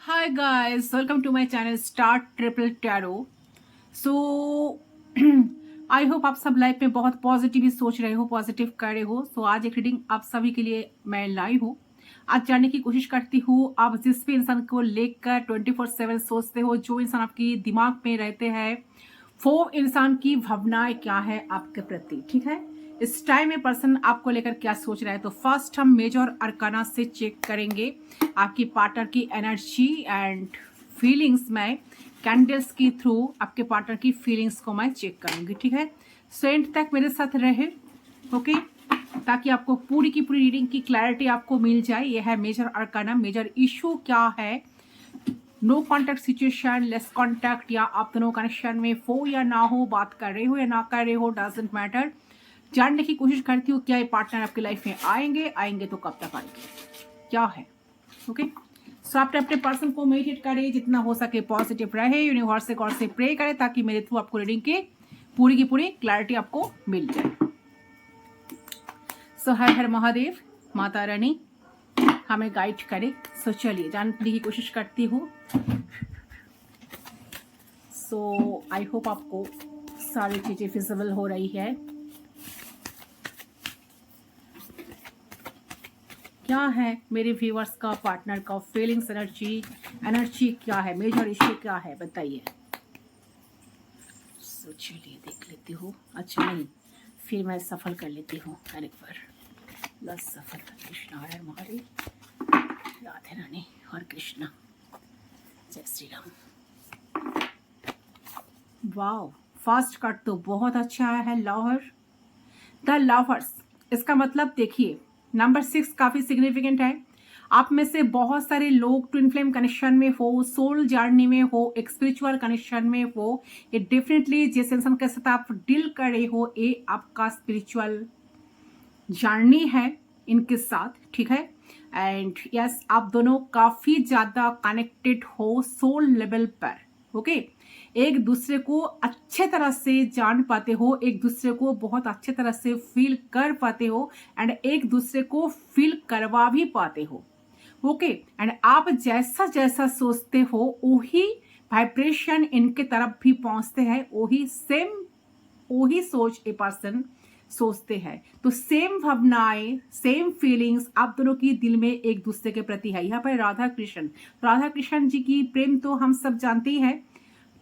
Hi guys, welcome to my channel Start Triple Tarot. So I hope आप सब life में बहुत positive ही सोच रहे हो, पॉजिटिव कर रहे हो. सो आज एक रीडिंग आप सभी के लिए मैं लाई हूँ. आज जानने की कोशिश करती हूँ आप जिस भी इंसान को लेकर 24/7 सोचते हो, जो इंसान आपकी दिमाग में रहते हैं, वो इंसान की भावनाएं क्या है आपके प्रति. ठीक है, इस टाइम में पर्सन आपको लेकर क्या सोच रहा है. तो फर्स्ट हम मेजर अरकाना से चेक करेंगे आपकी पार्टनर की एनर्जी एंड फीलिंग्स. में कैंडल्स के थ्रू आपके पार्टनर की फीलिंग्स को मैं चेक करूंगी. ठीक है, सो एंड तक मेरे साथ रहे. ओके, ताकि आपको पूरी की पूरी रीडिंग की क्लैरिटी आपको मिल जाए. यह है मेजर अरकाना. मेजर इशू क्या है, no contact situation, less contact, या आप दोनों कनेक्शन में हो या ना हो, बात कर रहे हो या ना कर रहे हो, डजंट मैटर. जानने की कोशिश करती हूँ क्या ये पार्टनर आपकी लाइफ में आएंगे तो कब तक आएंगे, क्या है. ओके, सो आप अपने पर्सन को मेडिटेट करें, जितना हो सके पॉजिटिव रहे, यूनिवर्स से गॉड से प्रे करें ताकि मेरे थ्रू आपको रीडिंग की पूरी क्लैरिटी आपको मिल जाए. सो हर हर महादेव, माता रानी हमें गाइड करे. सो चलिए जानने की कोशिश करती हूँ. सो आई होप आपको सारी चीजें विजिबल हो रही है. क्या है मेरे व्यूअर्स का पार्टनर का फीलिंग्स, एनर्जी क्या है, मेजर इश्यू क्या है, बताइए. सो चलिए देख लेती हूँ. अच्छा नहीं, फिर मैं सफल कर लेती हूँ एक बार. बस सफल. कृष्णा हर महादेव, राधे रानी और कृष्णा, जय Shri Ram. Wow, fast cut तो बहुत अच्छा है. Lover, the lovers. इसका मतलब देखिए नंबर 6 काफी सिग्निफिकेंट है. आप में से बहुत सारे लोग ट्विन फ्लेम कनेक्शन में हो, सोल जर्नी में हो, एक स्पिरिचुअल कनेक्शन में हो. ये डेफिनेटली जिस इंसान के साथ आप डील कर रहे हो, ये आपका स्पिरिचुअल जर्नी है इनके साथ. ठीक है, एंड यस आप दोनों काफी ज्यादा कनेक्टेड हो सोल लेवल पर. ओके, एक दूसरे को अच्छे तरह से जान पाते हो, एक दूसरे को बहुत अच्छे तरह से फील कर पाते हो, एंड एक दूसरे को फील करवा भी पाते हो. ओके, एंड आप जैसा जैसा सोचते हो वही वाइब्रेशन इनके तरफ भी पहुंचते हैं. वही सोच ए पर्सन सोचते हैं. तो सेम भावनाएं, सेम फीलिंग्स आप दोनों की दिल में एक दूसरे के प्रति है. यहाँ पर राधा कृष्ण जी की प्रेम तो हम सब जानते ही हैं.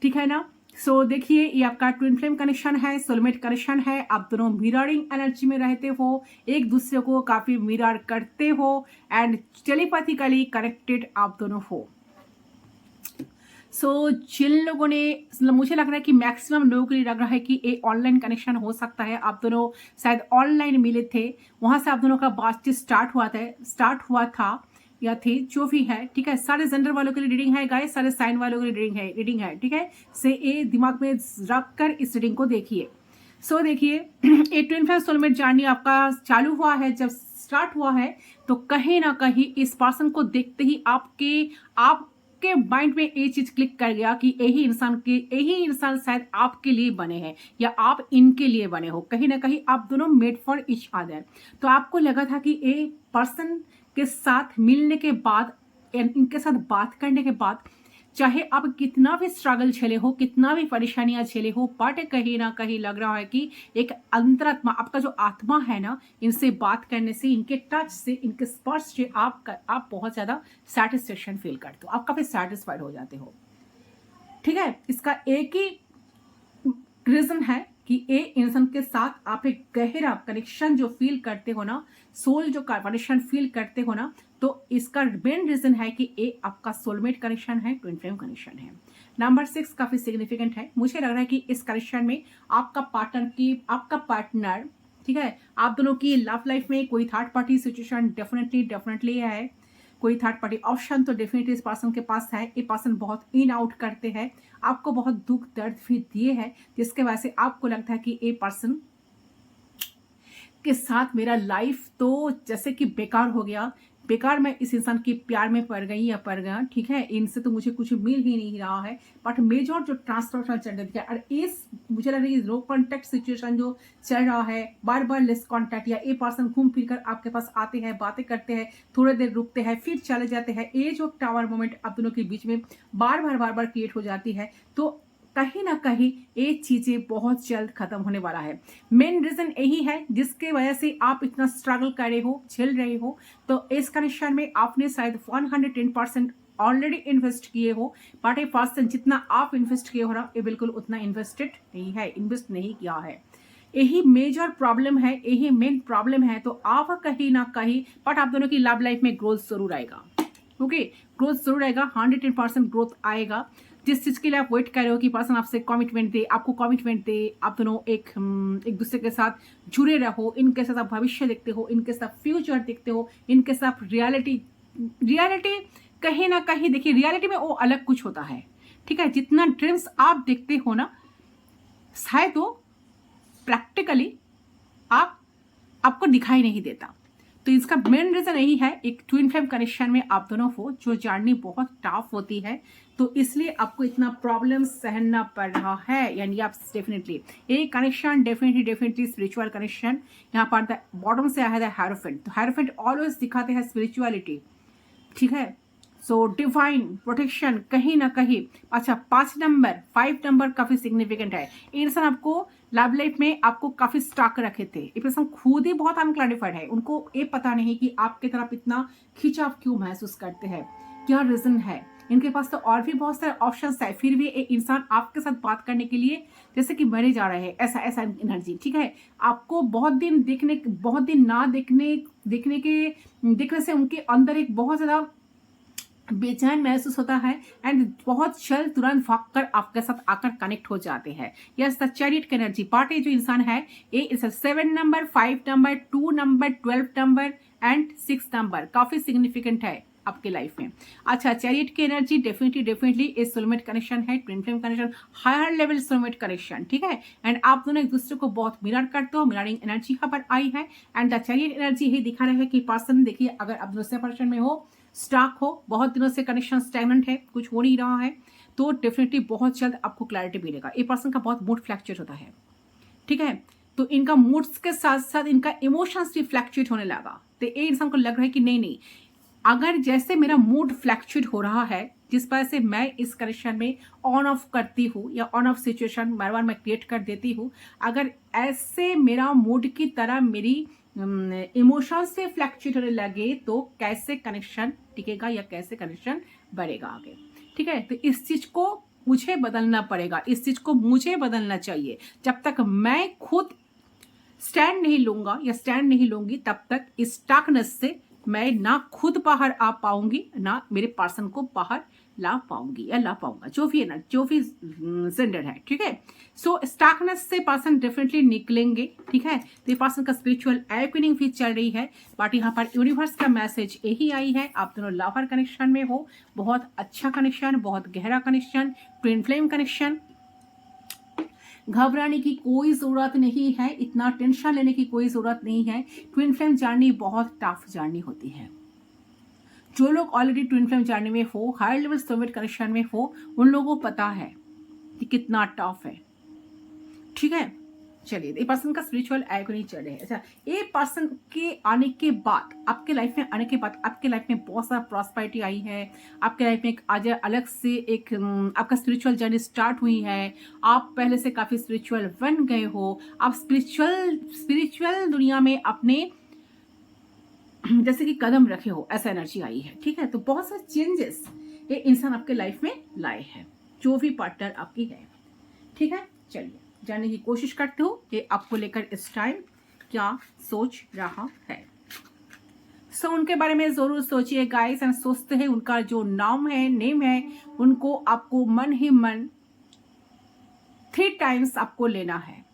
ठीक है ना. सो देखिए ये आपका ट्विन फ्लेम कनेक्शन है, सोलमेट कनेक्शन है. आप दोनों मिररिंग एनर्जी में रहते हो, एक दूसरे को काफी मिरर करते हो, एंड टेलीपैथिकली कनेक्टेड आप दोनों हो. सो जिन लोगों ने, मुझे लग रहा है कि मैक्सिमम लोगों के लिए लग रहा है कि ये ऑनलाइन कनेक्शन हो सकता है. आप दोनों शायद ऑनलाइन मिले थे, वहां से आप दोनों का बातचीत स्टार्ट हुआ था या थे, जो भी है. ठीक है, सारे जेंडर वालों के लिए रीडिंग है गाइस, सारे साइन वालों के लिए रीडिंग है. ठीक है, से ये दिमाग में रख कर इस रीडिंग को देखिए. सो देखिए ये ट्विन फ्लेम सोलमेट जर्नी आपका चालू हुआ है, जब स्टार्ट हुआ है तो कहीं ना कहीं इस पर्सन को देखते ही आपके माइंड में ये चीज क्लिक कर गया कि यही इंसान शायद आपके लिए बने हैं या आप इनके लिए बने हो. कहीं ना कहीं आप दोनों मेड फॉर ईच अदर. तो आपको लगा था कि ये पर्सन के साथ मिलने के बाद, इनके साथ बात करने के बाद, चाहे आप कितना भी स्ट्रगल झेले हो, कितना भी परेशानियां झेले हो, बट कहीं ना कहीं लग रहा है कि एक अंतरात्मा, आपका जो आत्मा है ना, इनसे बात करने से, इनके टच से, इनके स्पर्श से आप बहुत ज्यादा सेटिस्फेक्शन फील करते हो, आप काफी सेटिस्फाइड हो जाते हो. ठीक है, इसका एक ही रीजन है कि ये इंसान के साथ आप एक गहरा कनेक्शन जो फील करते हो ना, सोल जो कनेक्शन फील करते हो ना, तो इसका मेन रीजन है कि ये आपका सोलमेट कनेक्शन है, ट्विन फ्लेम कनेक्शन है. नंबर 6 काफी सिग्निफिकेंट है. मुझे लग रहा है कि इस कनेक्शन में आपका पार्टनर, ठीक है, आप दोनों की लव लाइफ में कोई थर्ड पार्टी सिचुएशन डेफिनेटली है. कोई थर्ड पार्टी ऑप्शन तो डेफिनेटली इस पर्सन के पास है. ये पर्सन बहुत इन आउट करते हैं, आपको बहुत दुख दर्द भी दिए हैं, जिसके वजह से आपको लगता है कि ये पर्सन के साथ मेरा लाइफ तो जैसे कि बेकार हो गया, बेकार मैं इस इंसान के प्यार में पड़ गई या पड़ गया, ठीक है, इनसे तो मुझे कुछ मिल ही नहीं रहा है। बट मेजर जो ट्रांसफॉर्मेशन चल रही है और इस मुझे लग रही है लो कॉन्टैक्ट सिचुएशन जो चल रहा है, बार बार लेस कॉन्टैक्ट, या ये पर्सन घूम फिर कर आपके पास आते हैं, बातें करते हैं, थोड़ी देर रुकते हैं, फिर चले जाते हैं, ये जो टावर मोमेंट आप दोनों के बीच में बार बार क्रिएट हो जाती है। तो कहीं ना कहीं ये चीजें बहुत जल्द खत्म होने वाला है। मेन रीजन यही है जिसके वजह से आप इतना स्ट्रगल कर रहे हो, झेल रहे हो। तो इस कनेक्शन में आपने शायद 110% ऑलरेडी इन्वेस्ट किए हो, बट ये पर्सन जितना आप इन्वेस्ट किए हो ना, ये बिल्कुल उतना इन्वेस्टेड नहीं है, इन्वेस्ट नहीं किया है। यही मेजर प्रॉब्लम है, यही मेन प्रॉब्लम है। तो आप कहीं ना कहीं, बट आप दोनों की लव लाइफ में ग्रोथ जरूर आएगा। ओके, ग्रोथ जरूर आएगा, 110% ग्रोथ आएगा। जिस चीज के लिए आप वेट कर रहे हो कि पर्सन आपसे कमिटमेंट दे, आपको कमिटमेंट दे, आप दोनों एक दूसरे के साथ जुड़े रहो, इनके साथ आप भविष्य देखते हो, इनके साथ फ्यूचर देखते हो, इनके साथ रियलिटी कहीं ना कहीं देखिए, रियलिटी में वो अलग कुछ होता है, ठीक है। जितना ड्रीम्स आप देखते हो ना, शायद वो प्रैक्टिकली आपको दिखाई नहीं देता। तो इसका मेन रीजन यही है, एक ट्विन फ्लेम कनेक्शन में आप दोनों को जो जर्नी बहुत टफ होती है, तो इसलिए आपको इतना प्रॉब्लम सहना पड़ रहा है। यानी आप डेफिनेटली ये कनेक्शन डेफिनेटली स्पिरिचुअल कनेक्शन, यहाँ पर बॉटम से आया है हायरोफेंट। तो हायरोफेंट ऑलवेज दिखाते हैं स्पिरिचुअलिटी, ठीक है। सो डिवाइन प्रोटेक्शन कहीं ना कहीं। अच्छा, 5 नंबर काफी सिग्निफिकेंट है। इंसान आपको लव लाइफ में आपको काफी स्टक रखे थे, ये पर्सन खुद ही बहुत अनक्लैरिफाइड है, उनको ये पता नहीं कि आपके तरफ इतना खिंचाव क्यों महसूस करते हैं, क्या रीजन है। इनके पास तो और भी बहुत सारे ऑप्शंस है, फिर भी एक इंसान आपके साथ बात करने के लिए जैसे कि मरे जा रहे हैं, ऐसा एनर्जी, ठीक है। आपको बहुत दिन ना देखने से उनके अंदर एक बहुत ज्यादा बेचैन महसूस होता है, एंड बहुत जल्द तुरंत भागकर आपके साथ आकर कनेक्ट हो जाते हैं। यस, द चैरियट की एनर्जी पार्ट, ये जो इंसान है, ये इस 7 number, 5 number, 2 number, 12 number and 6 number काफी सिग्निफिकेंट है आपके लाइफ में। अच्छा, चैरियट की एनर्जी डेफिनेटली इस सोलमेट कनेक्शन है, twin flame connection, higher level soulmate connection, ठीक है। एंड आप दोनों एक दूसरे को बहुत मिरर करते हो, मिररिंग एनर्जी यहाँ पर आई है। एंड द चैरियट एनर्जी यही दिखा रहा है कि पर्सन, देखिए, अगर आप दूसरे पर्सन में हो, स्टाक हो, बहुत दिनों से कनेक्शन स्टैग्नेंट है, कुछ हो नहीं रहा है, तो डेफिनेटली बहुत जल्द आपको क्लैरिटी मिलेगा। ये पर्सन का बहुत मूड फ्लैक्चुएट होता है, ठीक है। तो इनका मूड्स के साथ साथ इनका इमोशंस भी फ्लैक्चुएट होने लगा। तो ये इंसान को लग रहा है कि नहीं, अगर जैसे मेरा मूड फ्लैक्चुएट हो रहा है, जिस वजह से मैं इस कनेक्शन में ऑन ऑफ करती हूँ या ऑन ऑफ सिचुएशन बार बार मैं क्रिएट कर देती हूँ, अगर ऐसे मेरा मूड की तरह मेरी इमोशंस से फ्लैक्चुएट होने लगे, तो कैसे कनेक्शन टिकेगा या कैसे कनेक्शन बढ़ेगा आगे, ठीक है। तो इस चीज को मुझे बदलना पड़ेगा, इस चीज को मुझे बदलना चाहिए। जब तक मैं खुद स्टैंड नहीं लूंगा या स्टैंड नहीं लूंगी, तब तक इस स्टकनेस से मैं ना खुद बाहर आ पाऊंगी, ना मेरे पर्सन को बाहर ला पाऊंगी या ला पाऊंगा, जो भी है ना, जो भी जेंडर है, ठीक है। सो स्टकनेस से पर्सन डेफिनेटली निकलेंगे, ठीक है। तो ये पर्सन का स्पिरिचुअल अवेकनिंग भी चल रही है, बट यहाँ पर यूनिवर्स का मैसेज यही आई है, आप दोनों लवर कनेक्शन में हो, बहुत अच्छा कनेक्शन, बहुत गहरा कनेक्शन, ट्विन फ्लेम कनेक्शन। घबराने की कोई ज़रूरत नहीं है, इतना टेंशन लेने की कोई ज़रूरत नहीं है। ट्विन फ्लेम जर्नी बहुत टफ जर्नी होती है। जो लोग ऑलरेडी ट्विन फ्लेम जर्नी में हो, हायर लेवल सोलमेट कनेक्शन में हो, उन लोगों को पता है कि कितना टफ है, ठीक है। चलिए, ये पर्सन का स्पिरिचुअल अवेकनिंग चल रहा है। अच्छा, ये पर्सन के आने के बाद, आपके लाइफ में आने के बाद, आपके लाइफ में बहुत सारा प्रॉस्पेरिटी आई है, आपके लाइफ में एक आज अलग से एक आपका स्पिरिचुअल जर्नी स्टार्ट हुई है। आप पहले से काफी स्पिरिचुअल बन गए हो, आप स्पिरिचुअल दुनिया में अपने जैसे कि कदम रखे हो, ऐसा एनर्जी आई है, ठीक है। तो बहुत सारे चेंजेस ये इंसान आपके लाइफ में लाए हैं, जो भी पार्टनर आपकी है, ठीक है। चलिए, जानने की कोशिश करते हो कि आपको लेकर इस टाइम क्या सोच रहा है। सो उनके बारे में जरूर सोचिए गाइस, एंड सोचते हैं उनका जो नेम है, उनको आपको मन ही मन 3 टाइम्स आपको लेना है।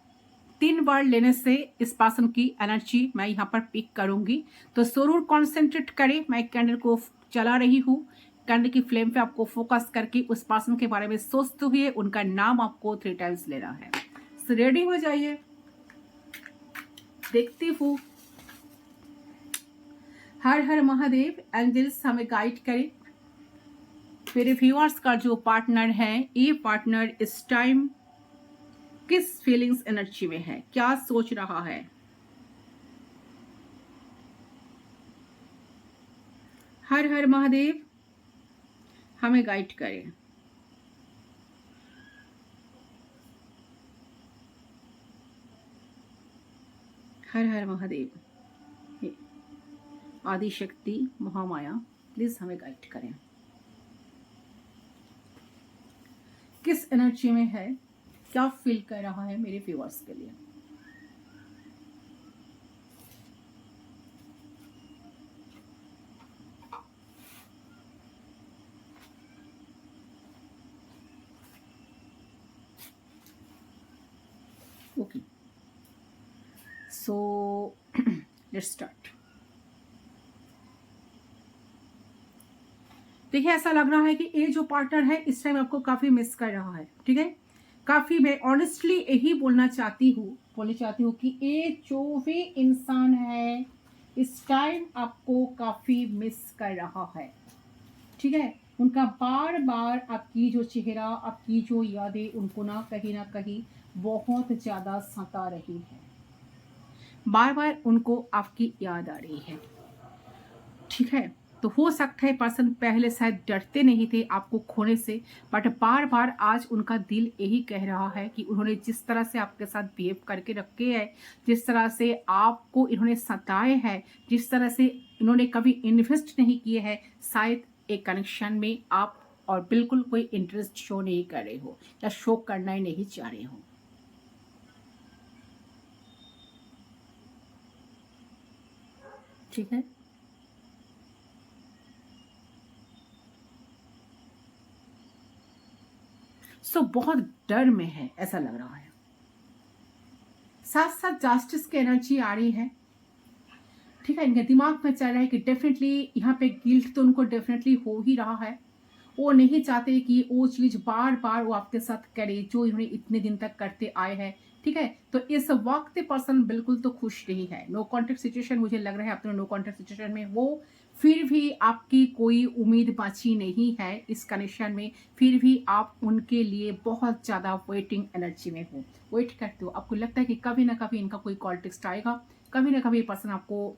3 बार लेने से इस पर्सन की एनर्जी मैं यहाँ पर पिक करूंगी। तो जरूर कॉन्सेंट्रेट करें, मैं कैंडल को चला रही हूँ, कैंडल की फ्लेम पे आपको फोकस करके उस पर्सन के बारे में सोचते हुए उनका नाम आपको 3 टाइम्स लेना है। सो रेडी हो जाइए, देखती हूँ। हर हर महादेव। एंजल्स हमें गाइड करें। मेरे व्यूअर्स का जो पार्टनर है, ये पार्टनर इस टाइम किस फीलिंग्स एनर्जी में है, क्या सोच रहा है। हर हर महादेव, हमें गाइड करें। हर हर महादेव। आदि शक्ति महामाया, प्लीज हमें गाइड करें। किस एनर्जी में है, क्या फील कर रहा है मेरे व्यूअर्स के लिए। Okay, so let's start. देखिए, ऐसा लग रहा है कि ये जो पार्टनर है इस टाइम आपको काफी मिस कर रहा है। ठीक है, काफी, मैं ऑनेस्टली यही बोलना चाहती हूँ कि ये जो भी इंसान है इस टाइम आपको काफी मिस कर रहा है। ठीक है, उनका बार बार आपकी जो चेहरा, आपकी जो यादें उनको ना कहीं बहुत ज्यादा सता रही है। बार बार उनको आपकी याद आ रही है। ठीक है, तो हो सकता है पर्सन पहले शायद डरते नहीं थे आपको खोने से, बट बार बार आज उनका दिल यही कह रहा है कि उन्होंने जिस तरह से आपके साथ बिहेव करके रखे है, जिस तरह से आपको इन्होंने सताए हैं, जिस तरह से इन्होंने कभी इन्वेस्ट नहीं किए हैं, शायद एक कनेक्शन में आप और बिल्कुल कोई इंटरेस्ट शो नहीं कर रहे हो या शो करना ही नहीं चाह रहे हो। ठीक है, सो बहुत डर में है ऐसा लग रहा है। साथ साथ जस्टिस की एनर्जी आ रही है। ठीक है, इनके दिमाग में चल रहा है कि डेफिनेटली यहाँ पे गिल्ट तो उनको डेफिनेटली हो ही रहा है। वो नहीं चाहते कि वो चीज बार बार वो आपके साथ करे जो इन्होंने इतने दिन तक करते आए हैं। ठीक है, तो इस वक्त पर्सन बिल्कुल तो खुश नहीं है। नो कॉन्टेक्ट सिचुएशन, मुझे लग रहा है अपने नो कॉन्टेक्ट सिचुएशन में वो, फिर भी आपकी कोई उम्मीद बची नहीं है इस कनेक्शन में। फिर भी आप उनके लिए बहुत ज्यादा वेटिंग एनर्जी में हो, वेट करते हो। आपको लगता है कि कभी ना कभी इनका कोई कॉल टेक्स्ट आएगा, कभी ना कभी पर्सन आपको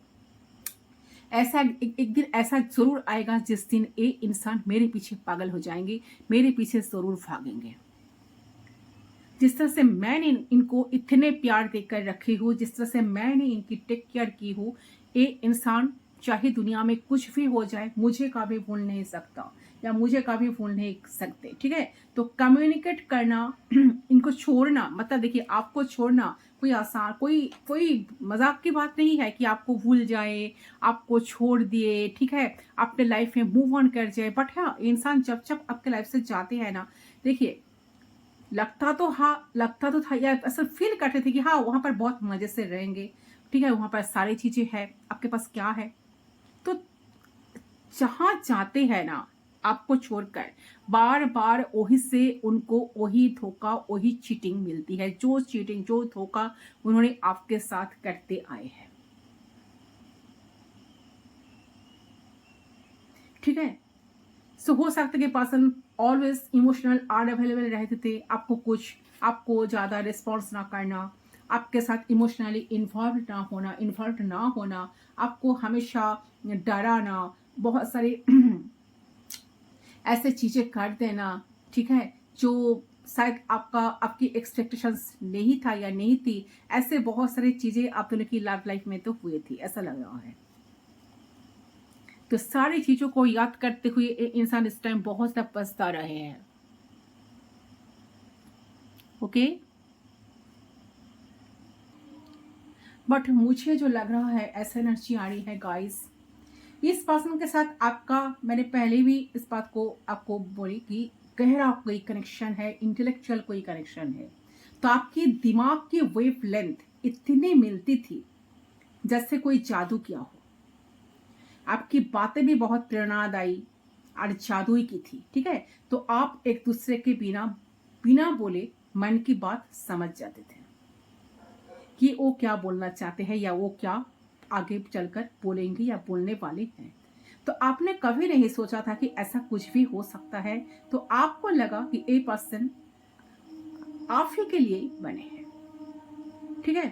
ऐसा एक दिन ऐसा जरूर आएगा जिस दिन ये इंसान मेरे पीछे पागल हो जाएंगे, मेरे पीछे जरूर भागेंगे। जिस तरह से मैंने इनको इतने प्यार देकर रखी हूँ, जिस तरह से मैंने इनकी टेक केयर की हूँ, ये इंसान चाहे दुनिया में कुछ भी हो जाए मुझे कभी भूल नहीं सकता या मुझे कभी भूल नहीं सकते। ठीक है, तो कम्युनिकेट करना इनको छोड़ना, मतलब देखिए आपको छोड़ना कोई आसान, कोई मजाक की बात नहीं है कि आपको भूल जाए, आपको छोड़ दिए। ठीक है, अपने लाइफ में मूव ऑन कर जाए। बट हाँ, इंसान जब जब आपके लाइफ से जाते हैं ना, देखिए लगता तो था या ऐसा फील करते थे कि हाँ वहां पर बहुत मजे से रहेंगे। ठीक है, वहां पर सारी चीजें हैं, आपके पास क्या है। तो जहां जाते हैं ना आपको छोड़कर, बार बार वही से उनको वही धोखा, वही चीटिंग मिलती है, जो चीटिंग जो धोखा उन्होंने आपके साथ करते आए हैं। ठीक है, सो हो सकता है कि पर्सन ऑलवेज इमोशनल अनअवेलेबल रहते थे, आपको ज्यादा रिस्पॉन्स ना करना, आपके साथ इमोशनली इन्वॉल्व ना होना, आपको हमेशा डराना, बहुत सारे ऐसे चीजें कर देना। ठीक है, जो शायद आपकी एक्सपेक्टेशंस नहीं था या नहीं थी, ऐसे बहुत सारी चीजें आप दोनों की लव लाइफ में तो हुई थी, ऐसा लग रहा है। तो सारी चीजों को याद करते हुए इंसान इस टाइम बहुत सा पछता रहे हैं। ओके, बट मुझे जो लग रहा है ऐसा एनर्जी आ रही है गाइस, इस पर्सन के साथ आपका, मैंने पहले भी इस बात को आपको बोली कि गहरा कोई कनेक्शन है, इंटेलेक्चुअल कोई कनेक्शन है। तो आपकी दिमाग की वेव लेंथ इतनी मिलती थी जैसे कोई जादू किया हो। आपकी बातें भी बहुत प्रेरणादायी और जादुई की थी। ठीक है, तो आप एक दूसरे के बिना बिना बोले मन की बात समझ जाते थे कि वो क्या बोलना चाहते हैं या वो क्या आगे चलकर बोलेंगे या बोलने वाले हैं। तो आपने कभी नहीं सोचा था कि ऐसा कुछ भी हो सकता है, तो आपको लगा कि ये पर्सन आप ही के लिए बने हैं, ठीक है।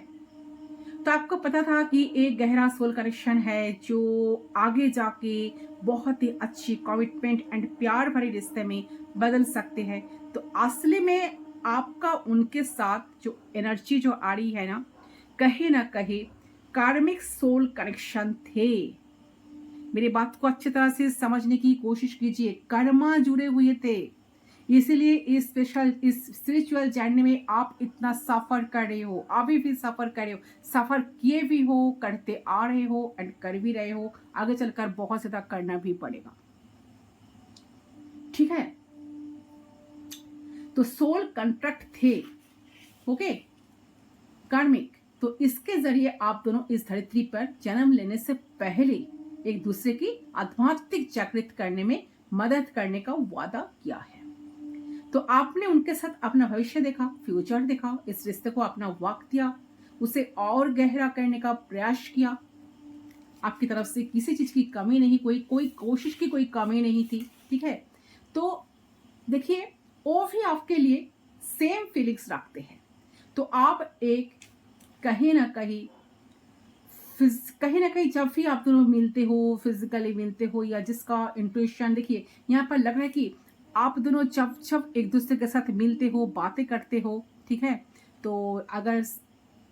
तो आपको पता था कि एक गहरा सोल कनेक्शन है जो आगे जाके बहुत ही अच्छी कमिटमेंट एंड प्यार भरे रिश्ते में बदल सकते हैं। तो असली में आपका उनके साथ जो एनर्जी जो आ रही है ना कहीं कार्मिक सोल कनेक्शन थे। मेरी बात को अच्छी तरह से समझने की कोशिश कीजिए, कर्मा जुड़े हुए थे, इसीलिए इस स्पिरिचुअल जर्नी में आप इतना सफर कर रहे हो, अभी भी सफर कर रहे हो, सफर किए भी हो, करते आ रहे हो एंड कर भी रहे हो, आगे चलकर बहुत ज्यादा करना भी पड़ेगा, ठीक है। तो सोल कॉन्ट्रैक्ट थे, ओके, कार्मिक। तो इसके जरिए आप दोनों इस धरती पर जन्म लेने से पहले एक दूसरे की आध्यात्मिक जागृत करने में मदद करने का वादा किया है। तो आपने उनके साथ अपना भविष्य देखा, फ्यूचर देखा, इस रिश्ते को अपना वक्त दिया, उसे और गहरा करने का प्रयास किया। आपकी तरफ से किसी चीज की कमी नहीं, कोई कोशिश की कोई कमी नहीं थी, ठीक है। तो देखिए, वो भी आपके लिए सेम फीलिंग्स रखते हैं। तो आप एक कहीं ना कहीं जब भी आप दोनों मिलते हो, फिजिकली मिलते हो या जिसका इंट्यूशन, देखिए यहाँ पर लग रहा है कि आप दोनों जब जब एक दूसरे के साथ मिलते हो, बातें करते हो, ठीक है। तो अगर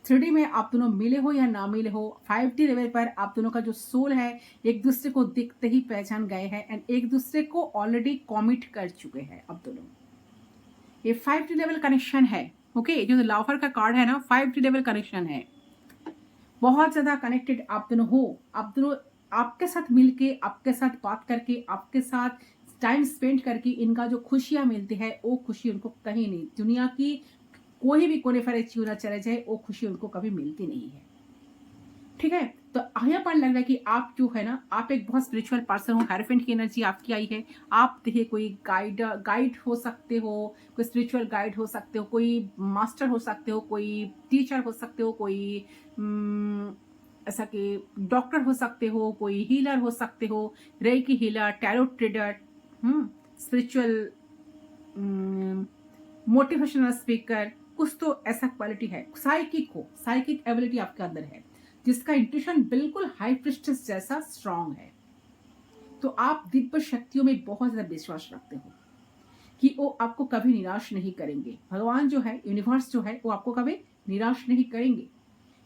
3D में आप दोनों मिले हो या ना मिले हो, 5D लेवल पर आप दोनों का जो सोल है एक दूसरे को दिखते ही पहचान गए हैं एंड एक दूसरे को ऑलरेडी कमिट कर चुके हैं आप दोनों। ये 5D लेवल कनेक्शन है, ओके। जो लाफर का कार्ड है ना, 5D लेवल कनेक्शन है, बहुत ज्यादा कनेक्टेड आप दोनों हो। आप दोनों आपके साथ मिलके, आपके साथ बात करके, आपके साथ टाइम स्पेंड करके इनका जो खुशियां मिलती है वो खुशी उनको कहीं नहीं, दुनिया की कोई भी कोने पर क्यों ना चले जाए, वो खुशी उनको कभी मिलती नहीं है, ठीक है। तो यहाँ पर लग रहा है कि आप जो है ना, आप एक बहुत स्पिरिचुअल पर्सन हो, हेरोफेंट की एनर्जी आपकी आई है। आप देखिए, कोई गाइड हो सकते हो, कोई स्पिरिचुअल गाइड हो सकते हो, कोई मास्टर हो सकते हो, कोई टीचर हो सकते हो, कोई ऐसा कि डॉक्टर हो सकते हो, कोई हीलर हो सकते हो, recce healer, tarot trader, spiritual motivational speaker, कुछ तो ऐसा क्वालिटी है। साइकिक एबिलिटी आपके अंदर है जिसका इंट्यूशन बिल्कुल हाई प्रिस्टेस जैसा स्ट्रांग है। तो आप दिव्य शक्तियों में बहुत ज्यादा विश्वास रखते हो कि वो आपको कभी निराश नहीं करेंगे। भगवान जो है, यूनिवर्स जो है, वो आपको कभी निराश नहीं करेंगे,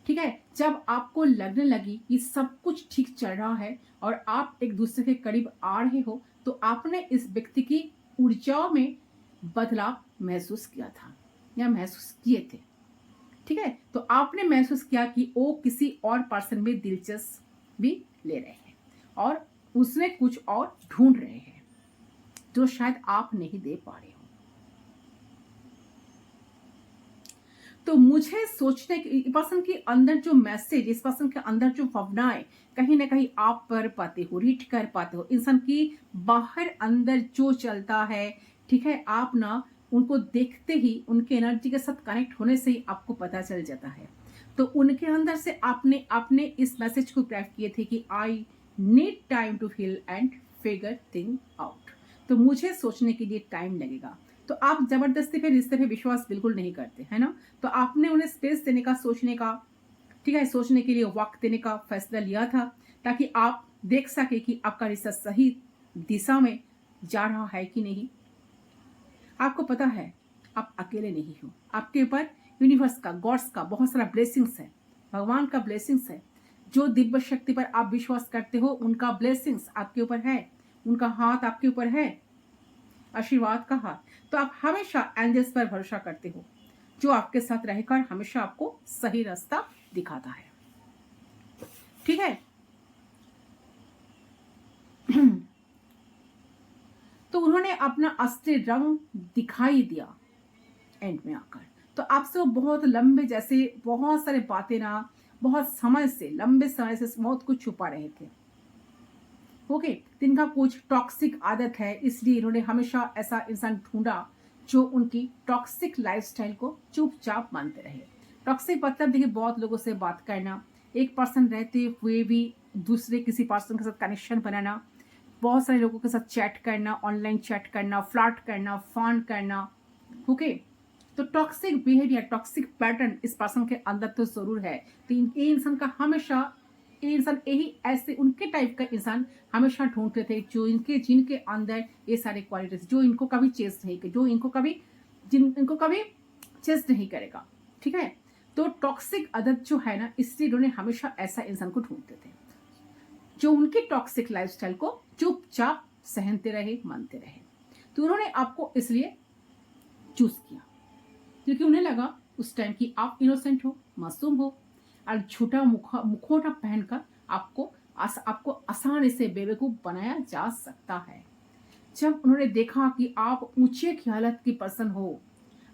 ठीक है। जब आपको लगने लगी कि सब कुछ ठीक चल रहा है और आप एक दूसरे के करीब आ रहे हो, तो आपने इस व्यक्ति की ऊर्जाओं में बदलाव महसूस किया था या महसूस किए थे, ठीक है। तो आपने महसूस किया कि वो किसी और पर्सन में दिलचस्पी ले रहे हैं और उसने कुछ और ढूंढ रहे हैं जो शायद आप नहीं दे पा रहे हो। तो मुझे सोचने की पर्सन के अंदर जो मैसेज, इस पर्सन के अंदर जो भावनाएं कहीं ना कहीं आप पर पाते हो, रीड कर पाते हो। इंसान की बाहर अंदर जो चलता है, ठीक है, आप ना उनको देखते ही, उनके एनर्जी के साथ कनेक्ट होने से ही आपको पता चल जाता है। तो उनके अंदर से आपने इस मैसेज को ग्रैब किए थे कि I need time to feel and figure thing out. तो मुझे सोचने के लिए टाइम लगेगा। तो आप जबरदस्ती पे रिश्ते पे विश्वास बिल्कुल नहीं करते, है ना। तो आपने उन्हें स्पेस देने का, सोचने का, ठीक है, सोचने के लिए वक्त देने का फैसला लिया था ताकि आप देख सके कि आपका रिश्ता सही दिशा में जा रहा है कि नहीं। आपको पता है आप अकेले नहीं हो, आपके ऊपर यूनिवर्स का, गॉड्स का बहुत सारा ब्लेसिंग्स है, भगवान का ब्लेसिंग्स है। जो दिव्य शक्ति पर आप विश्वास करते हो उनका ब्लेसिंग्स आपके ऊपर है, उनका हाथ आपके ऊपर है, आशीर्वाद का हाथ। तो आप हमेशा एंजल्स पर भरोसा करते हो जो आपके साथ रहकर हमेशा आपको सही रास्ता दिखाता है, ठीक है। तो उन्होंने अपना असली रंग दिखाई दिया एंड में आकर। तो आपसे वो बहुत लंबे, जैसे बहुत सारे बातें ना, बहुत समय से, लंबे समय से बहुत कुछ छुपा रहे थे, ओके। जिनका कुछ टॉक्सिक आदत है, इसलिए इन्होंने हमेशा ऐसा इंसान ढूंढा जो उनकी टॉक्सिक लाइफस्टाइल को चुपचाप मानते रहे। टॉक्सिक मतलब देखिए, बहुत लोगों से बात करना, एक पर्सन रहते हुए भी दूसरे किसी पर्सन के साथ कनेक्शन बनाना, बहुत सारे लोगों के साथ चैट करना, ऑनलाइन चैट करना, फ्लर्ट करना, फन करना, ओके। तो टॉक्सिक बिहेवियर, टॉक्सिक पैटर्न इस पर्सन के अंदर तो जरूर है। तो ये इंसान का हमेशा, ये इंसान यही ऐसे उनके टाइप का इंसान हमेशा ढूंढते थे जो जिनके अंदर ये सारे क्वालिटीज, जो इनको कभी चेस नहीं, जो इनको कभी चेस नहीं करेगा, ठीक है। तो टॉक्सिक आदत जो है ना, इसलिए इन्होंने हमेशा ऐसा इंसान को ढूंढते थे जो उनकी टॉक्सिक लाइफस्टाइल को चुपचाप सहनते रहे, मानते रहे। तो उन्होंने आपको इसलिए चूज किया क्योंकि उन्हें लगा उस टाइम कि आप इनोसेंट हो, मासूम हो, और झूठा मुखौटा पहनकर आपको आसानी से बेवकूफ बनाया जा सकता है। जब उन्होंने देखा कि आप ऊंचे ख्यालत की पर्सन हो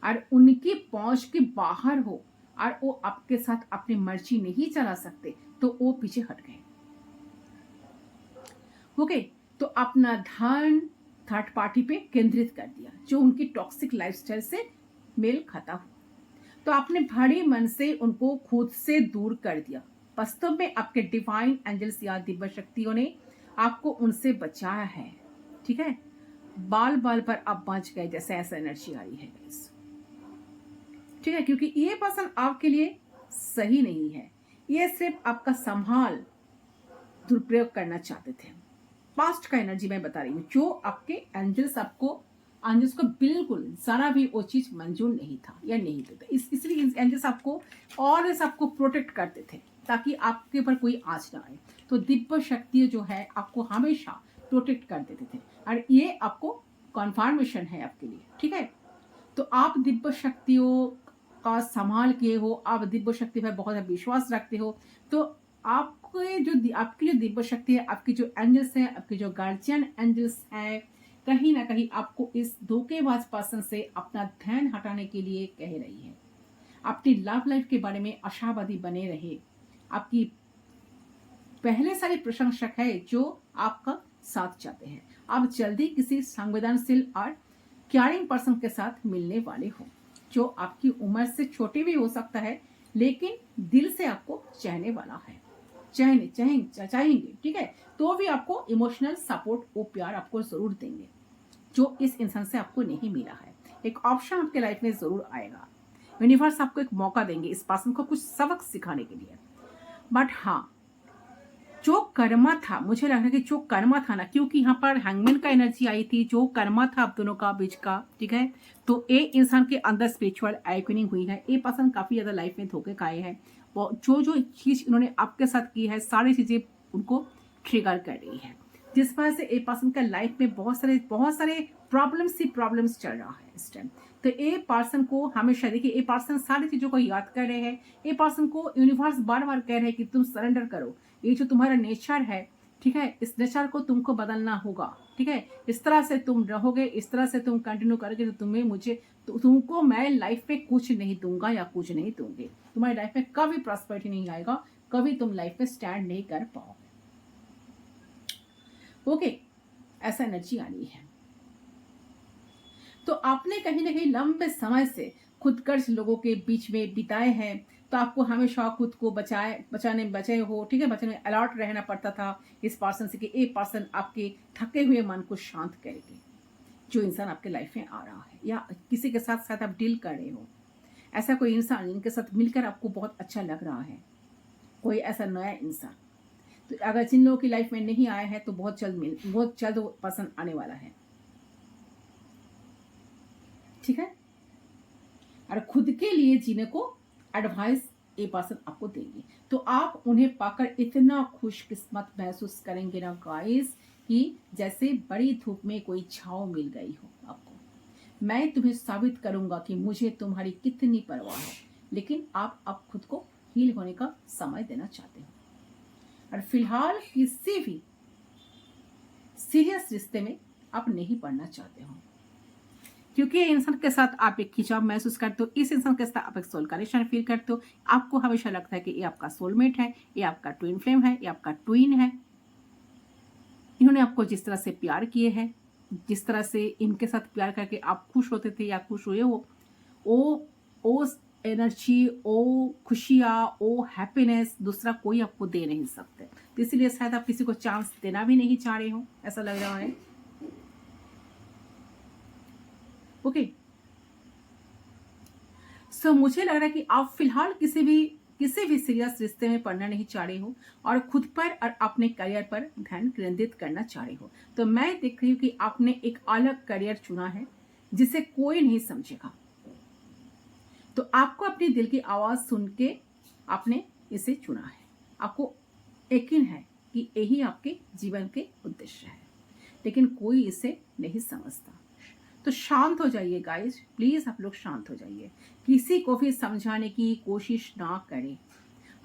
और उनकी पहुंच के बाहर हो और वो आपके साथ अपनी मर्जी नहीं चला सकते, तो वो पीछे हट गए, ओके। तो अपना ध्यान थर्ड पार्टी पे केंद्रित कर दिया जो उनकी टॉक्सिक लाइफस्टाइल से मेल खाता हो। तो आपने भारी मन से उनको खुद से दूर कर दिया। वास्तव में आपके डिवाइन एंजल्स या दिव्य शक्तियों ने आपको उनसे बचाया है, ठीक है। बाल बाल पर आप बच गए, जैसे ऐसा एनर्जी आ रही है गाइस, ठीक है। क्योंकि ये पर्सन आपके लिए सही नहीं है, ये सिर्फ आपका संभाल दुरुपयोग करना चाहते थे। पास्ट का एनर्जी मैं बता रही हूँ, जो आपके एंजल्स को बिल्कुल जरा भी वो चीज मंजूर नहीं था या नहीं देता, इसलिए एंजल्स आपको और सबको प्रोटेक्ट करते थे ताकि आपके ऊपर कोई आँच ना आए। तो दिव्य शक्ति जो है आपको हमेशा प्रोटेक्ट कर देते थे, और ये आपको कन्फर्मेशन है आपके लिए, ठीक है। तो आप दिव्य शक्तियों का संभाल किए हो, आप दिव्य शक्ति पर बहुत विश्वास रखते हो। तो आपकी जो दिव्य शक्ति है, आपकी जो एंजल्स है, आपके जो गार्जियन एंजल्स है, कहीं ना कहीं आपको इस धोखेबाज पर्सन से अपना ध्यान हटाने के लिए कह रही है। अपनी लव लाइफ के बारे में आशावादी बने रहे। आपकी पहले सारे प्रशंसक है जो आपका साथ चाहते हैं। आप जल्दी किसी संवेदनशील और केयरिंग पर्सन के साथ मिलने वाले हो जो आपकी उम्र से छोटे भी हो सकता है, लेकिन दिल से आपको चाहने वाला है, चाहेंगे, ठीक है। तो भी आपको इमोशनल सपोर्ट, वो प्यार आपको जरूर देंगे जो इस इंसान से आपको नहीं मिला है। एक ऑप्शन आपके लाइफ में जरूर आएगा। यूनिवर्स आपको एक मौका देंगे इस पर्सन को कुछ सबक सिखाने के लिए। बट हाँ, जो कर्मा था, मुझे लग रहा है कि जो कर्मा था ना, क्योंकि यहाँ पर हैंगमैन का एनर्जी आई थी, जो कर्मा था आप दोनों का बीच का, ठीक है। तो ये इंसान के अंदर स्पिरिचुअल अवेकनिंग हुई है। ये पर्सन काफी ज्यादा लाइफ में धोखे खाए हैं। वो जो चीज इन्होंने आपके साथ की है, सारी चीजें उनको ट्रिगर कर रही है, जिस वजह से ए पर्सन का लाइफ में बहुत सारे प्रॉब्लम्स चल रहा है इस टाइम। तो ए पर्सन को हमेशा देखिए, ए पर्सन सारी चीजों को याद कर रहे हैं। ए पर्सन को यूनिवर्स बार बार कह रहे हैं कि तुम सरेंडर करो, ये जो तुम्हारा नेचर है, ठीक है, इस नेचर को तुमको बदलना होगा, ठीक है। इस तरह से तुम रहोगे, इस तरह से तुम कंटिन्यू करोगे तो तुमको मैं लाइफ में कुछ नहीं दूंगा या कुछ नहीं दूंगी। तुम्हारी लाइफ में कभी प्रॉस्पेरिटी नहीं आएगा, कभी तुम लाइफ में स्टैंड नहीं कर पाओगे, ओके। ऐसा एनर्जी आनी है। तो आपने कहीं ना कहीं लंबे समय से खुदगर्ज लोगों के बीच में बिताए हैं, तो आपको हमेशा खुद को बचे हो, ठीक है, बचने में अलर्ट रहना पड़ता था इस पर्सन से कि ये पर्सन आपके थके हुए मन को शांत करेगी। जो इंसान आपके लाइफ में आ रहा है या किसी के साथ साथ आप डील कर रहे हो, ऐसा कोई इंसान जिनके साथ मिलकर आपको बहुत अच्छा लग रहा है, कोई ऐसा नया इंसान, तो अगर जिन लोगों की लाइफ में नहीं आया है तो बहुत जल्द वो पर्सन आने वाला है, ठीक है। और खुद के लिए जीने को एडवाइस ये पर्सन आपको देंगे, तो आप उन्हें पाकर इतना खुशकिस्मत महसूस करेंगे ना गाइस, कि जैसे बड़ी धूप में कोई छांव मिल गई हो आपको। मैं तुम्हें साबित करूंगा कि मुझे तुम्हारी कितनी परवाह है, लेकिन आप अब खुद को हील होने का समय देना चाहते हो, और फिलहाल किसी भी सीरियस रिश्ते में आप नहीं पड़ना चाहते हो, क्योंकि इंसान के साथ आप एक खिंचाव महसूस करते हो, इस इंसान के साथ आप एक सोल कनेक्शन फील करते हो। आपको हमेशा लगता है कि ये आपका सोलमेट है, ये आपका ट्विन फ्लेम है, ये आपका ट्विन है। इन्होंने आपको जिस तरह से प्यार किए हैं, जिस तरह से इनके साथ प्यार करके आप खुश होते थे या खुश हुए हो, वो एनर्जी, वो खुशियाँ, वो हैप्पीनेस दूसरा कोई आपको दे नहीं सकते। तो इसीलिए शायद आप किसी को चांस देना भी नहीं चाह रहे हो, ऐसा लग रहा है। ओके, सो मुझे लग रहा है कि आप फिलहाल किसी भी सीरियस रिश्ते में पड़ना नहीं चाह रहे हो और खुद पर और अपने करियर पर ध्यान केंद्रित करना चाह रहे हो। तो मैं देख रही हूँ कि आपने एक अलग करियर चुना है जिसे कोई नहीं समझेगा। तो आपको अपने दिल की आवाज़ सुन के आपने इसे चुना है। आपको यकीन है कि यही आपके जीवन के उद्देश्य है, लेकिन कोई इसे नहीं समझता। तो शांत हो जाइए गाइस, प्लीज़ आप लोग शांत हो जाइए। किसी को भी समझाने की कोशिश ना करें।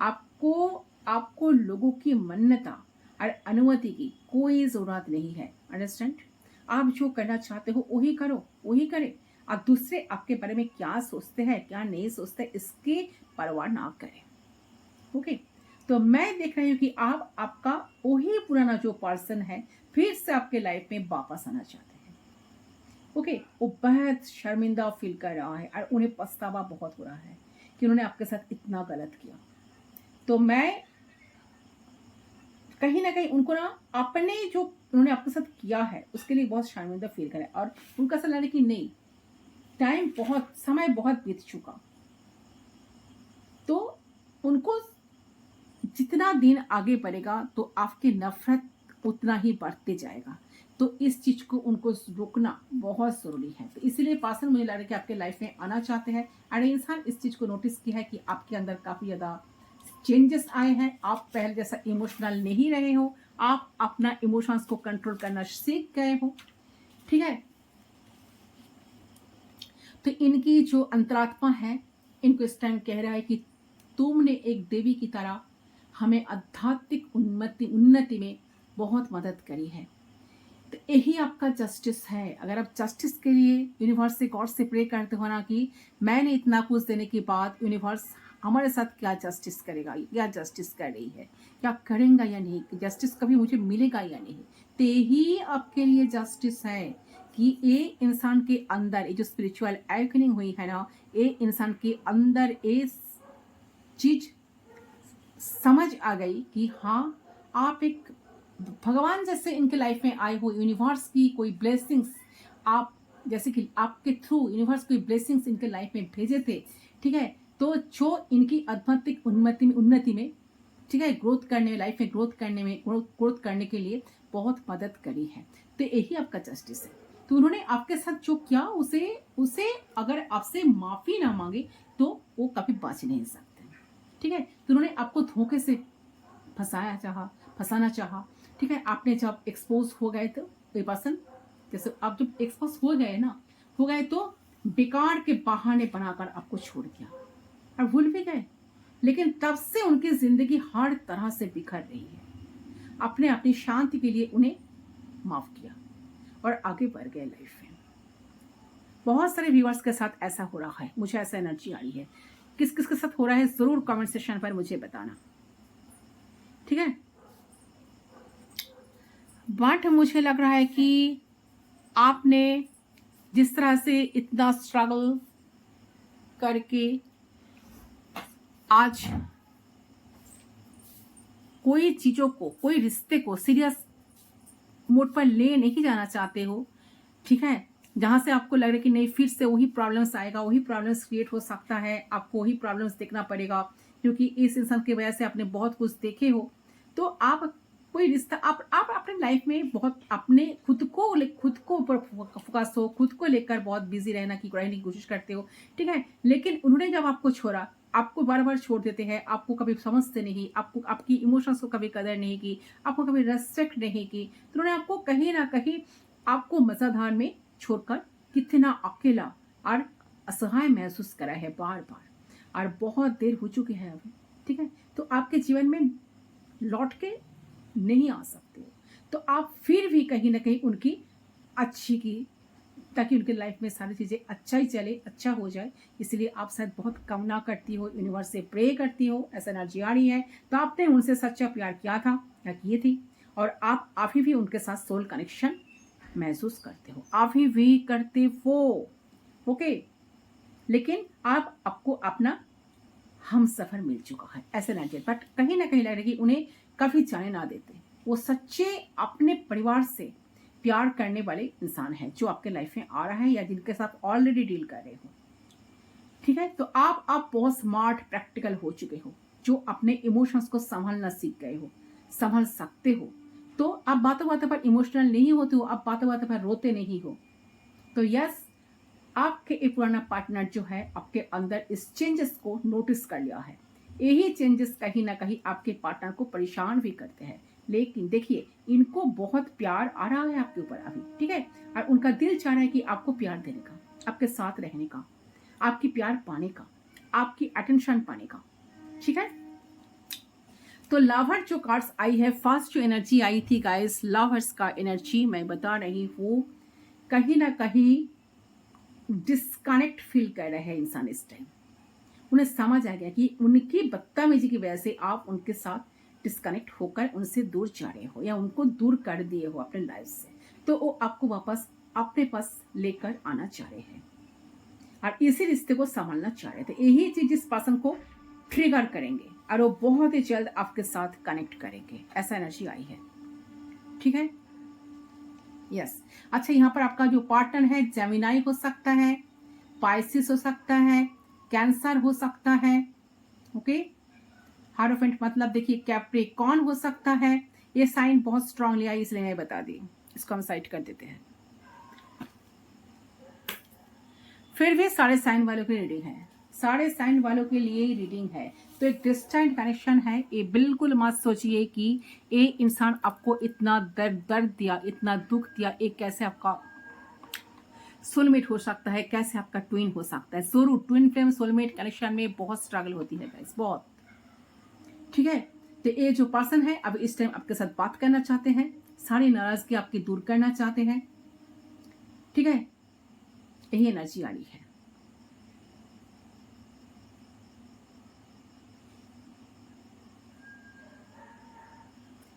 आपको आपको लोगों की मान्यता और अनुमति की कोई ज़रूरत नहीं है। अंडरस्टैंड? आप जो करना चाहते हो वही करो, वही करें। आप दूसरे आपके बारे में क्या सोचते हैं, क्या नहीं सोचते, इसकी परवाह ना करें। ओके, तो मैं देख रही हूँ कि आप आपका वही पुराना जो पर्सन है फिर से आपके लाइफ में वापस आना चाहते हैं। ओके, वो बहुत शर्मिंदा फील कर रहा है और उन्हें पछतावा बहुत हो रहा है कि उन्होंने आपके साथ इतना गलत किया। तो मैं कहीं ना कहीं उनको ना अपने जो उन्होंने आपके साथ किया है उसके लिए बहुत शर्मिंदा फील करें और उनका ऐसा लग रहा है कि नहीं, टाइम बहुत, समय बहुत बीत चुका। तो उनको जितना दिन आगे बढ़ेगा तो आपकी नफरत उतना ही बढ़ते जाएगा। तो इस चीज को उनको रोकना बहुत जरूरी है। तो इसीलिए पर्सन मुझे लग रहा है कि आपके लाइफ में आना चाहते हैं और इंसान इस चीज को नोटिस किया है कि आपके अंदर काफी ज्यादा चेंजेस आए हैं। आप पहले जैसा इमोशनल नहीं रहे हो, आप अपना इमोशंस को कंट्रोल करना सीख गए हो। ठीक है, तो इनकी जो अंतरात्मा है इनको इस टाइम कह रहा है कि तुमने एक देवी की तरह हमें आध्यात्मिक उन्नति में बहुत मदद करी है। तो यही आपका जस्टिस है। अगर आप जस्टिस के लिए यूनिवर्स से, गॉड से प्रे करते हो ना कि मैंने इतना कुछ देने के बाद यूनिवर्स हमारे साथ क्या जस्टिस करेगा, क्या जस्टिस कर रही है, क्या करेगा या नहीं, जस्टिस कभी मुझे मिलेगा या नहीं, तो यही आपके लिए जस्टिस है कि ये इंसान के अंदर, ये जो स्पिरिचुअल अवेकनिंग हुई है ना, ये इंसान के अंदर ये चीज समझ आ गई कि हाँ, आप एक भगवान जैसे इनके लाइफ में आए हो। यूनिवर्स की कोई ब्लेसिंग्स, आप जैसे कि आपके थ्रू यूनिवर्स कोई ब्लेसिंग्स इनके लाइफ में भेजे थे। ठीक है, तो जो इनकी आध्यात्मिक उन्नति में ठीक है, ग्रोथ करने में, लाइफ में ग्रोथ करने के लिए बहुत मदद करी है। तो यही आपका जस्टिस है। तो उन्होंने आपके साथ जो किया उसे उसे अगर आपसे माफी ना मांगे तो वो कभी बच नहीं सकते। ठीक है, तो उन्होंने आपको धोखे से फंसाना चाहा। ठीक है, आपने जब एक्सपोज हो गए तो ये पर्सन, जैसे आप जब एक्सपोज हो गए तो बेकार के बहाने बनाकर आपको छोड़ दिया और भूल भी गए। लेकिन तब से उनकी जिंदगी हर तरह से बिखर रही है। अपने अपनी शांति के लिए उन्हें माफ किया और आगे बढ़ गए लाइफ में। बहुत सारे व्यूअर्स के साथ ऐसा हो रहा है, मुझे ऐसा एनर्जी आ रही है। किस किस के साथ हो रहा है जरूर कमेंट सेक्शन पर मुझे बताना। ठीक है, बट मुझे लग रहा है कि आपने जिस तरह से इतना स्ट्रगल करके आज कोई चीजों को, कोई रिश्ते को सीरियस मोड पर ले नहीं जाना चाहते हो। ठीक है, जहां से आपको लग रहा है कि नहीं, फिर से वही प्रॉब्लम्स आएगा, वही प्रॉब्लम्स क्रिएट हो सकता है, आपको वही प्रॉब्लम्स देखना पड़ेगा क्योंकि इस इंसान की वजह से आपने बहुत कुछ देखे हो। तो आप कोई रिश्ता, आप अपने लाइफ में बहुत अपने खुद को ऊपर फोकस हो, खुद को लेकर बहुत बिजी रहने की कोशिश करते हो। ठीक है, लेकिन उन्होंने जब आपको छोड़ा, आपको बार बार छोड़ देते हैं, आपको कभी समझते नहीं, आपको आपकी इमोशंस को कभी कदर नहीं की, आपको कभी रेस्पेक्ट नहीं की, तो उन्होंने आपको कहीं ना कहीं आपको मजाधार में छोड़कर कितना अकेला और असहाय महसूस करा है बार बार, और बहुत देर हो चुकी है अभी। ठीक है, तो आपके जीवन में लौट के नहीं आ सकते हो। तो आप फिर भी कहीं ना कहीं उनकी अच्छी की, ताकि उनके लाइफ में सारी चीज़ें अच्छा ही चले, अच्छा हो जाए, इसलिए आप शायद बहुत कामना करती हो, यूनिवर्स से प्रे करती हो, ऐसा एनर्जी आ रही है। तो आपने उनसे सच्चा प्यार किया था या किए थी, और आप अभी भी उनके साथ सोल कनेक्शन महसूस करते हो, अभी भी करते हो। ओके, लेकिन आपको अपना हम सफर मिल चुका है, ऐसे ना बट कहीं ना कहीं लग रहा है कि उन्हें कभी जाने ना देते। वो सच्चे अपने परिवार से प्यार करने वाले इंसान हैं जो आपके लाइफ में आ रहा है या जिनके साथ ऑलरेडी डील कर रहे हो। ठीक है, तो आप बहुत स्मार्ट प्रैक्टिकल हो चुके हो, जो अपने इमोशंस को संभालना सीख गए हो, संभाल सकते हो। तो आप बातों बातों पर इमोशनल नहीं होते हो, आप बातों बातों पर रोते नहीं हो। तो यस, आपके एक पुराना पार्टनर जो है आपके अंदर इस चेंजेस को नोटिस कर लिया है। यही चेंजेस कहीं ना कहीं आपके पार्टनर को परेशान भी करते हैं, लेकिन देखिए इनको बहुत प्यार आ रहा है आपके ऊपर अभी। ठीक है, और उनका दिल चाह रहा है कि आपको प्यार देने का, आपके साथ रहने का, आपकी प्यार पाने का, आपकी अटेंशन पाने का। ठीक है, तो लवर जो कार्ड्स आई है, फर्स्ट जो एनर्जी आई थी गाइस, लवर्स का एनर्जी मैं बता रही हूँ, कहीं ना कहीं डिस्कनेक्ट फील कर रहे हैं इंसान इस टाइम। उन्हें समझ आ गया कि उनकी बदतमीजी की वजह से आप उनके साथ डिस्कनेक्ट होकर उनसे दूर जा रहे हो या उनको दूर कर दिए हो अपने लाइफ से। तो वो आपको वापस अपने पास लेकर आना चाह रहे हैं और इसी रिश्ते को संभालना चाह रहे थे। यही चीज इस पर्सन को ट्रिगर करेंगे और वो बहुत ही जल्द आपके साथ कनेक्ट करेंगे, ऐसा एनर्जी आई है। ठीक है, यस। अच्छा, यहाँ पर आपका जो पार्टनर है जेमिनाई हो सकता है, पाइसिस हो सकता है, कैंसर हो सकता है। ओके, हारोफेंट मतलब देखिए कैप्रिकॉर्न हो सकता है। ये साइन बहुत स्ट्रांगली आई इसलिए मैं बता दी, इसको हम साइड कर देते हैं। फिर भी सारे साइन वालों की रीडिंग है, सारे साइन वालों के लिए रीडिंग है। तो एक डिस्टेंट कनेक्शन है। ये बिल्कुल मत सोचिए कि ये इंसान आपको इतना दर्द दिया, इतना दुख दिया, एक कैसे आपका सोलमेट हो सकता है, कैसे आपका ट्विन हो सकता है। जरूर ट्विन फ्लेम सोलमेट कनेक्शन में बहुत स्ट्रगल होती है गाइस, बहुत। ठीक है, तो ये जो पर्सन है अब इस टाइम आपके साथ बात करना चाहते हैं, सारी नाराजगी आपकी दूर करना चाहते हैं। ठीक है, यही एनर्जी आ रही है।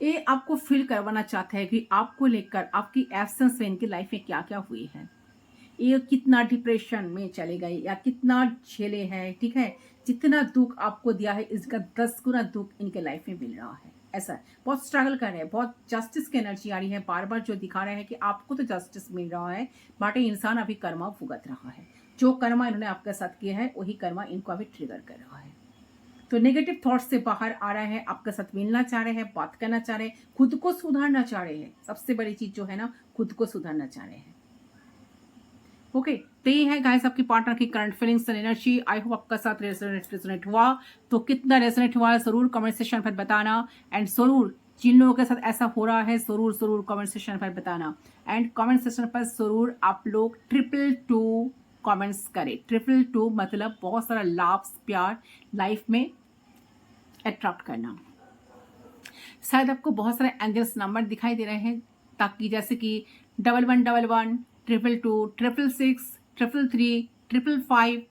ये आपको फील करवाना चाहता है कि आपको लेकर आपकी एब्सेंस में इनकी लाइफ में क्या क्या हुई है, ये कितना डिप्रेशन में चले गए या कितना झेले हैं। ठीक है, जितना दुख आपको दिया है इसका 10 गुना दुख इनके लाइफ में मिल रहा है। ऐसा बहुत स्ट्रगल कर रहे हैं, बहुत जस्टिस की एनर्जी आ रही है। बार बार जो दिखा रहे हैं कि आपको तो जस्टिस मिल रहा है, बट इंसान अभी कर्मा भुगत रहा है। जो कर्मा इन्होंने आपके साथ किया है वही कर्मा इनको अभी ट्रिगर कर रहा है। तो नेगेटिव थॉट्स से बाहर आ रहा है, आपके साथ मिलना चाह रहे हैं, बात करना चाह रहे हैं, खुद को सुधारना चाह रहे हैं। सबसे बड़ी चीज जो है ना, खुद को सुधारना चाह रहे हैं। ओके, तो ये है गाइस आपकी पार्टनर की current feelings and energy. I hope आपका साथ रेजोनेट हुआ। तो कितना रेजोनेट हुआ जरूर कमेंट सेक्शन पर बताना, एंड जरूर जिन लोगों के साथ ऐसा हो रहा है जरूर कमेंट सेक्शन पर बताना। एंड कमेंट सेक्शन पर जरूर आप लोग 222 कमेंट्स करें। 222 मतलब बहुत सारा लाभ प्यार लाइफ में अट्रैक्ट करना। शायद आपको बहुत सारे एंजल्स नंबर दिखाई दे रहे हैं, ताकि जैसे कि 1111 222 666 333 555,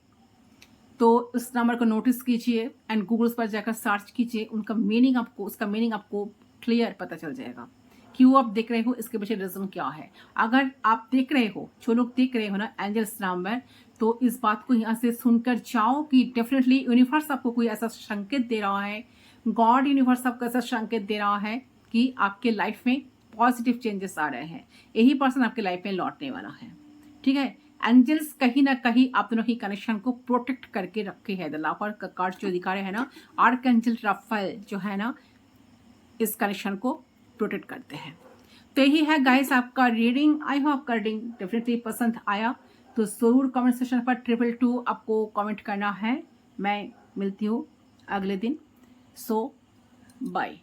तो उस नंबर को नोटिस कीजिए एंड गूगल्स पर जाकर सर्च कीजिए। उनका मीनिंग आपको, उसका मीनिंग आपको क्लियर पता चल जाएगा। क्यों आप देख रहे हो, इसके पीछे रीजन क्या है। अगर आप देख रहे हो, जो लोग देख रहे हो ना एंजल्स नंबर, तो इस बात को यहाँ से सुनकर जाओ कि डेफिनेटली यूनिवर्स आपको कोई ऐसा संकेत दे रहा है, गॉड यूनिवर्स आपको ऐसा संकेत दे रहा है कि आपके लाइफ में पॉजिटिव चेंजेस आ रहे हैं। यही पर्सन आपके लाइफ में लौटने वाला है। ठीक है, एंजल्स कहीं ना कहीं आप दोनों की कनेक्शन को प्रोटेक्ट करके रखे हैं। द लवर का कार्ड जो दिखा रहे हैं ना, आर्कएंजल राफेल जो है ना, इस कनेक्शन को प्रोटेक्ट करते हैं। तो यही है गाइस आपका रीडिंग। आई होप आपका रीडिंग डेफिनेटली पसंद आया। तो जरूर कमेंट सेक्शन पर 222 आपको कमेंट करना है। मैं मिलती हूँ अगले दिन। सो बाय।